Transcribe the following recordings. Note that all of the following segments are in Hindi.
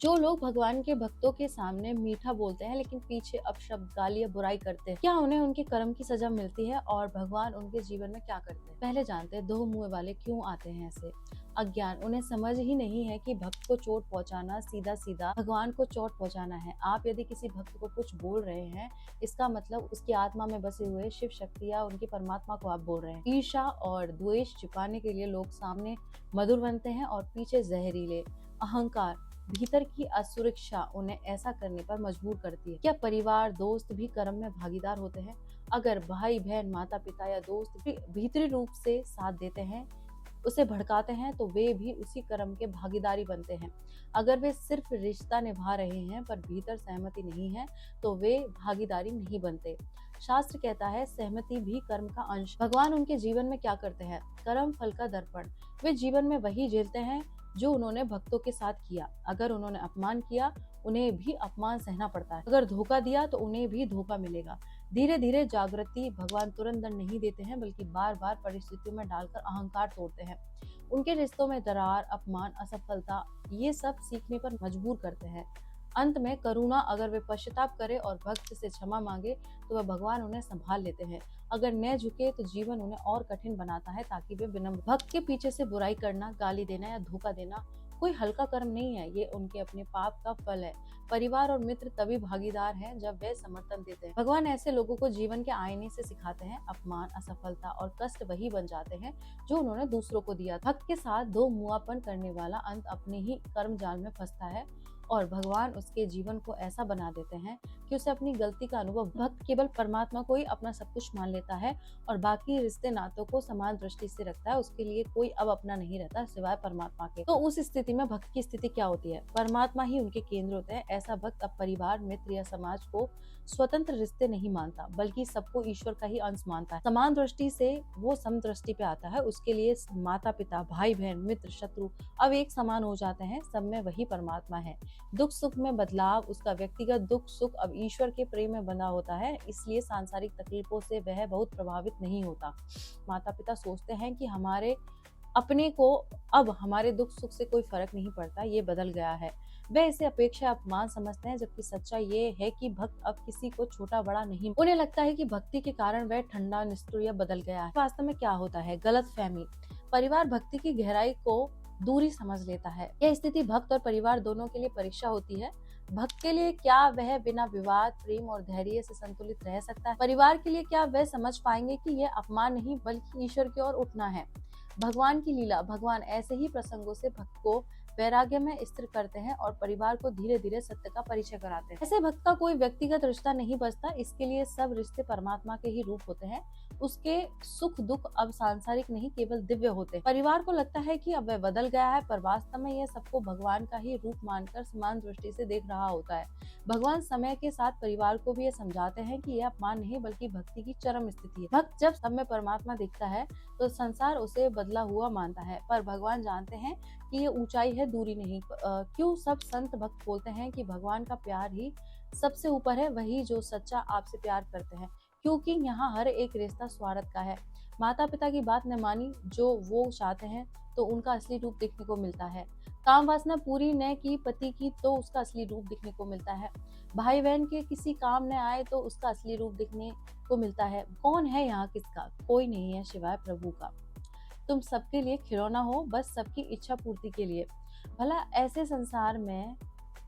जो लोग भगवान के भक्तों के सामने मीठा बोलते हैं लेकिन पीछे अपशब्द, गाली या बुराई करते हैं, क्या उन्हें उनके कर्म की सजा मिलती है और भगवान उनके जीवन में क्या करते हैं? पहले जानते हैं दो मुंह वाले क्यों आते हैं ऐसे। अज्ञान, उन्हें समझ ही नहीं है कि भक्त को चोट पहुंचाना सीधा सीधा भगवान को चोट पहुंचाना है। आप यदि किसी भक्त को कुछ बोल रहे हैं, इसका मतलब उसकी आत्मा में बसे हुए शिव शक्ति या उनकी परमात्मा को आप बोल रहे हैं। ईर्ष्या और द्वेष छिपाने के लिए लोग सामने मधुर बनते हैं और पीछे जहरीले। अहंकार, भीतर की असुरक्षा उन्हें ऐसा करने पर मजबूर करती है। क्या परिवार, दोस्त भी कर्म में भागीदार होते हैं? अगर भाई बहन, माता पिता या दोस्त भी भीतरी रूप से साथ देते हैं, उसे भड़काते हैं, तो वे भी उसी कर्म के भागीदारी बनते हैं। अगर वे सिर्फ रिश्ता निभा रहे हैं पर भीतर सहमति नहीं है, तो वे भागीदारी नहीं बनते। शास्त्र कहता है सहमति भी कर्म का अंश। भगवान उनके जीवन में क्या करते हैं? कर्म फल का दर्पण। वे जीवन में वही झेलते हैं जो उन्होंने भक्तों के साथ किया। अगर उन्होंने अपमान किया, उन्हें भी अपमान सहना पड़ता है। अगर धोखा दिया तो उन्हें भी धोखा मिलेगा। धीरे धीरे जागृति, भगवान तुरंत दंड नहीं देते हैं बल्कि बार बार परिस्थितियों में डालकर अहंकार तोड़ते हैं। उनके रिश्तों में दरार, अपमान, असफलता, ये सब सीखने पर मजबूर करते हैं। अंत में करुणा, अगर वे पश्चाताप करे और भक्त से क्षमा मांगे तो वह भगवान उन्हें संभाल लेते हैं। अगर न झुके तो जीवन उन्हें और कठिन बनाता है ताकि वे विनम्र। भक्त के पीछे से बुराई करना, गाली देना या धोखा देना कोई हल्का कर्म नहीं है, ये उनके अपने पाप का फल है। परिवार और मित्र तभी भागीदार हैं जब वे समर्थन देते हैं। भगवान ऐसे लोगों को जीवन के आईने से सिखाते हैं। अपमान, असफलता और कष्ट वही बन जाते हैं जो उन्होंने दूसरों को दिया। भक्त के साथ दो मुआपन करने वाला अंत अपने ही कर्म जाल में फंसता है और भगवान उसके जीवन को ऐसा बना देते हैं कि उसे अपनी गलती का अनुभव। भक्त केवल परमात्मा को ही अपना सब कुछ मान लेता है और बाकी रिश्ते नातों को समान दृष्टि से रखता है। उसके लिए कोई अब अपना नहीं रहता सिवाय परमात्मा के। तो उस स्थिति में भक्त की स्थिति क्या होती है? परमात्मा ही उनके केंद्र होते हैं। ऐसा भक्त अब परिवार, मित्र या समाज को स्वतंत्र रिश्ते नहीं मानता बल्कि सबको ईश्वर का ही अंश मानता है। समान दृष्टि से वो सम दृष्टि पे आता है। उसके लिए माता पिता, भाई बहन, मित्र, शत्रु अब एक समान हो जाते हैं। सब में वही परमात्मा है। दुख सुख में बदलाव, उसका व्यक्तिगत दुख सुख अब ईश्वर के प्रेम में बंधा होता है, इसलिए सांसारिक तकलीफों से वह बहुत प्रभावित नहीं होता। माता पिता सोचते हैं कि हमारे अपने को अब हमारे दुख सुख से कोई फर्क नहीं पड़ता, ये बदल गया है। वे इसे अपेक्षा अपमान समझते हैं, जबकि सच्चाई ये है कि भक्त अब किसी को छोटा बड़ा नहीं। उन्हें लगता है कि भक्ति के कारण वह ठंडा, निष्ठुर या बदल गया है। वास्तव में क्या होता है? गलतफहमी। परिवार भक्ति की गहराई को दूरी समझ लेता है। यह स्थिति भक्त और परिवार दोनों के लिए परीक्षा होती है। भक्त के लिए क्या वह बिना विवाद, प्रेम और धैर्य से संतुलित रह सकता है? परिवार के लिए क्या वह समझ पाएंगे कि यह अपमान नहीं बल्कि ईश्वर की ओर उठना है? भगवान की लीला। भगवान ऐसे ही प्रसंगों से भक्त को वैराग्य में स्थिर करते हैं और परिवार को धीरे धीरे सत्य का परिचय कराते हैं। ऐसे भक्त का कोई व्यक्तिगत रिश्ता नहीं बचता। इसके लिए सब रिश्ते परमात्मा के ही रूप होते हैं। उसके सुख दुख अब सांसारिक नहीं, केवल दिव्य होते हैं। परिवार को लगता है कि अब वह बदल गया है, पर वास्तव में यह सबको भगवान का ही रूप मानकर समान दृष्टि से देख रहा होता है। भगवान समय के साथ परिवार को भी यह समझाते हैं कि यह अपमान नहीं बल्कि भक्ति की चरम स्थिति है। भक्त जब सब में परमात्मा दिखता है तो संसार उसे बदला हुआ मानता है, पर भगवान जानते हैं कि ये ऊंचाई है, दूरी नहीं। क्यों सब संत भक्त बोलते हैं कि भगवान का प्यार ही सबसे ऊपर है, वही जो सच्चा आपसे प्यार करते हैं? क्योंकि यहाँ हर एक रिश्ता स्वार्थ का है। माता पिता की बात न मानी जो वो चाहते हैं तो उनका असली रूप देखने को मिलता है। काम वासना पूरी न की पति की तो उसका असली रूप दिखने को मिलता है। भाई बहन के किसी काम न आए तो उसका असली रूप दिखने को मिलता है। कौन है यहाँ किसका? कोई नहीं है सिवाय प्रभु का। तुम सबके लिए खिलौना हो, बस सबकी इच्छा पूर्ति के लिए। भला ऐसे संसार में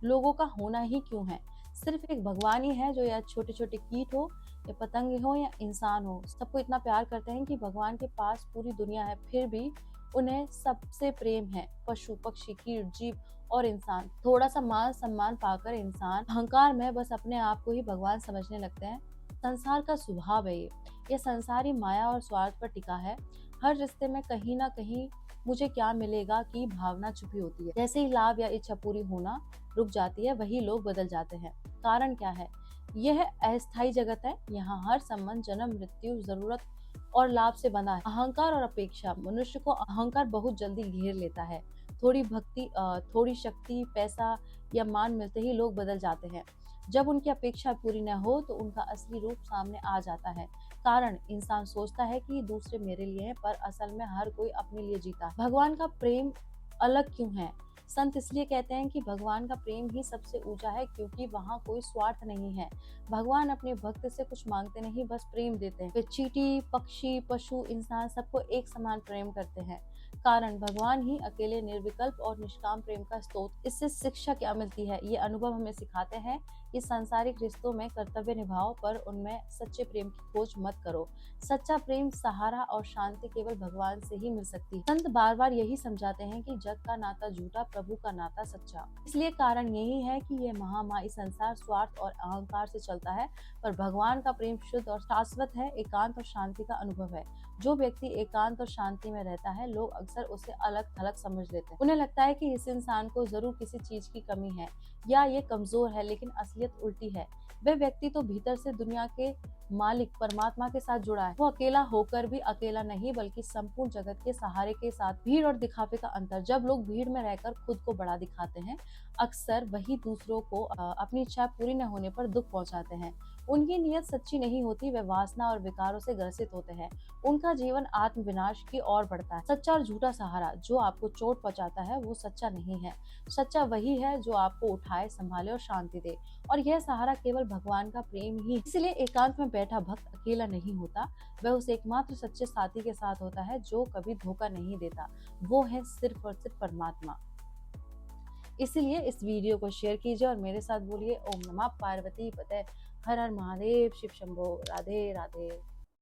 लोगों का होना ही क्यों है? सिर्फ एक भगवान ही है जो या छोटे छोटे कीट हो या पतंग हो या इंसान हो, सबको इतना प्यार करते हैं कि भगवान के पास पूरी दुनिया है, फिर भी उन्हें सबसे प्रेम है। पशु, पक्षी, कीट, जीव और इंसान। थोड़ा सा मान सम्मान पाकर इंसान अहंकार में बस अपने आप को ही भगवान समझने लगते हैं। संसार का स्वभाव है ये संसारी माया और स्वार्थ पर टिका है। हर रिश्ते में कहीं ना कहीं मुझे क्या मिलेगा की भावना छुपी होती है। जैसे ही लाभ या इच्छा पूरी होना रुक जाती है, वही लोग बदल जाते हैं। कारण क्या है? यह अस्थायी जगत है। यहाँ हर संबंध जन्म, मृत्यु, जरूरत और लाभ से बना है। अहंकार और अपेक्षा। मनुष्य को अहंकार बहुत जल्दी घेर लेता है। थोड़ी भक्ति, थोड़ी शक्ति, पैसा या मान मिलते ही लोग बदल जाते हैं। जब उनकी अपेक्षा पूरी न हो तो उनका असली रूप सामने आ जाता है। कारण, इंसान सोचता है कि दूसरे मेरे लिए हैं, पर असल में हर कोई अपने लिए जीता है। भगवान का प्रेम अलग क्यों है? संत इसलिए कहते हैं कि भगवान का प्रेम ही सबसे ऊंचा है, क्योंकि वहाँ कोई स्वार्थ नहीं है। भगवान अपने भक्त से कुछ मांगते नहीं, बस प्रेम देते हैं। वे चींटी, पक्षी, पशु, इंसान सबको एक समान प्रेम करते हैं। कारण भगवान ही अकेले निर्विकल्प और निष्काम प्रेम का स्रोत। इससे शिक्षा क्या मिलती है? ये अनुभव हमें सिखाते हैं कि सांसारिक रिश्तों में कर्तव्य निभाओ, पर उनमें सच्चे प्रेम की खोज मत करो। सच्चा प्रेम, सहारा और शांति केवल भगवान से ही मिल सकती है। संत बार बार यही समझाते हैं कि जग का नाता झूठा, प्रभु का नाता सच्चा। इसलिए कारण यही है कि ये महामाई संसार स्वार्थ और अहंकार से चलता है, पर भगवान का प्रेम शुद्ध और शाश्वत है, एकांत और शांति का अनुभव है। जो व्यक्ति एकांत और शांति में रहता है, लोग अक्सर उसे अलग थलग समझ लेते हैं। उन्हें लगता है कि इस इंसान को जरूर किसी चीज की कमी है या ये कमजोर है, लेकिन असलियत उल्टी है। वह व्यक्ति तो भीतर से दुनिया के मालिक परमात्मा के साथ जुड़ा है। वो अकेला होकर भी अकेला नहीं, बल्कि संपूर्ण जगत के सहारे के साथ। भीड़ और दिखावे का अंतर। जब लोग भीड़ में रहकर खुद को बड़ा दिखाते हैं, अक्सर वही दूसरों को अपनी इच्छा पूरी न होने पर दुख पहुंचाते हैं। उनकी नीयत सच्ची नहीं होती, वे वासना और विकारों से ग्रसित होते हैं। उनका जीवन आत्म विनाश की ओर बढ़ता है। सच्चा और झूठा सहारा। जो आपको चोट पहुंचाता है वो सच्चा नहीं है। सच्चा वही है जो आपको उठाए, संभाले और शांति दे। और यह सहारा केवल भगवान का प्रेम ही। इसलिए एकांत में बैठा भक्त अकेला नहीं होता, वह उस एकमात्र सच्चे साथी के साथ होता है जो कभी धोखा नहीं देता। वो है सिर्फ और सिर्फ परमात्मा। इसलिए इस वीडियो को शेयर कीजिए और मेरे साथ बोलिए ओम नमः पार्वती पते, हर हर महादेव, शिव शंभो, राधे राधे।